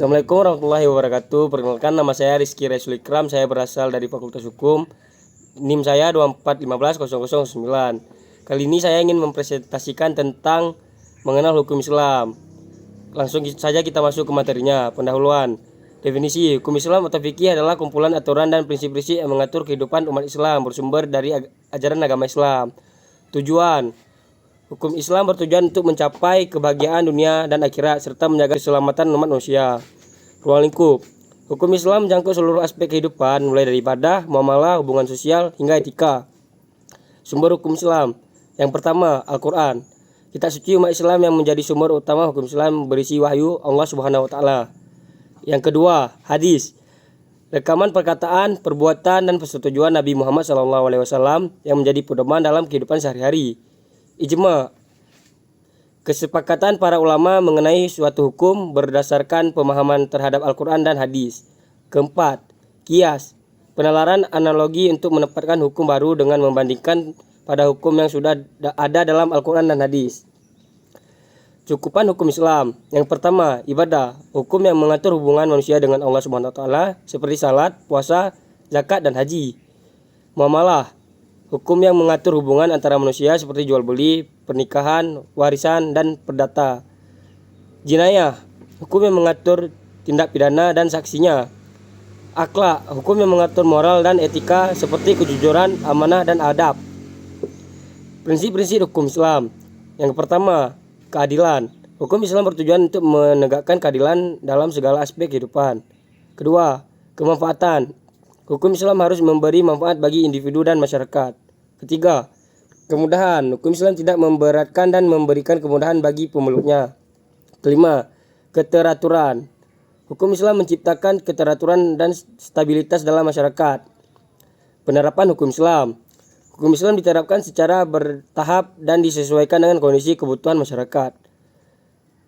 Assalamualaikum warahmatullahi wabarakatuh. Perkenalkan, nama saya Rizky Raisul Ikram. Saya berasal dari Fakultas Hukum. NIM saya 2415009. Kali ini saya ingin mempresentasikan tentang mengenal hukum Islam. Langsung saja kita masuk ke materinya. Pendahuluan. Definisi hukum Islam atau fikih adalah kumpulan aturan dan prinsip-prinsip yang mengatur kehidupan umat Islam bersumber dari ajaran agama Islam. Tujuan. Hukum Islam bertujuan untuk mencapai kebahagiaan dunia dan akhirat serta menjaga keselamatan umat manusia. Ruang lingkup. Hukum Islam menjangkau seluruh aspek kehidupan mulai dari ibadah, muamalah, hubungan sosial hingga etika. Sumber hukum Islam. Yang pertama, Al-Qur'an. Kitab suci umat Islam yang menjadi sumber utama hukum Islam berisi wahyu Allah Subhanahu wa taala. Yang kedua, hadis. Rekaman perkataan, perbuatan dan persetujuan Nabi Muhammad SAW yang menjadi pedoman dalam kehidupan sehari-hari. Ijma, kesepakatan para ulama mengenai suatu hukum berdasarkan pemahaman terhadap Al-Quran dan hadis. Keempat, kias, penalaran analogi untuk menempatkan hukum baru dengan membandingkan pada hukum yang sudah ada dalam Al-Quran dan hadis. Cukupan hukum Islam. Yang pertama, ibadah, hukum yang mengatur hubungan manusia dengan Allah Subhanahu wa taala seperti salat, puasa, zakat dan haji. Muamalah, hukum yang mengatur hubungan antara manusia seperti jual beli, pernikahan, warisan, dan perdata. Jinayah, hukum yang mengatur tindak pidana dan saksinya. Akhlak, hukum yang mengatur moral dan etika seperti kejujuran, amanah, dan adab. Prinsip-prinsip hukum Islam. Yang pertama, keadilan. Hukum Islam bertujuan untuk menegakkan keadilan dalam segala aspek kehidupan. Kedua, kemanfaatan. Hukum Islam harus memberi manfaat bagi individu dan masyarakat. Ketiga, kemudahan. Hukum Islam tidak memberatkan dan memberikan kemudahan bagi pemeluknya. Kelima, keteraturan. Hukum Islam menciptakan keteraturan dan stabilitas dalam masyarakat. Penerapan hukum Islam. Hukum Islam diterapkan secara bertahap dan disesuaikan dengan kondisi kebutuhan masyarakat.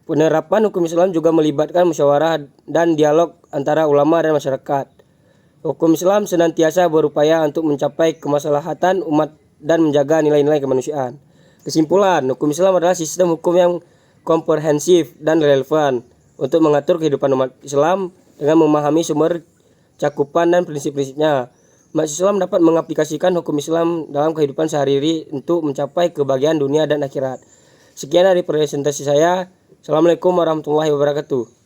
Penerapan hukum Islam juga melibatkan musyawarah dan dialog antara ulama dan masyarakat. Hukum Islam senantiasa berupaya untuk mencapai kemaslahatan umat dan menjaga nilai-nilai kemanusiaan. Kesimpulan, hukum Islam adalah sistem hukum yang komprehensif dan relevan untuk mengatur kehidupan umat Islam dengan memahami sumber cakupan dan prinsip-prinsipnya. Umat Islam dapat mengaplikasikan hukum Islam dalam kehidupan sehari-hari untuk mencapai kebahagiaan dunia dan akhirat. Sekian dari presentasi saya. Assalamualaikum warahmatullahi wabarakatuh.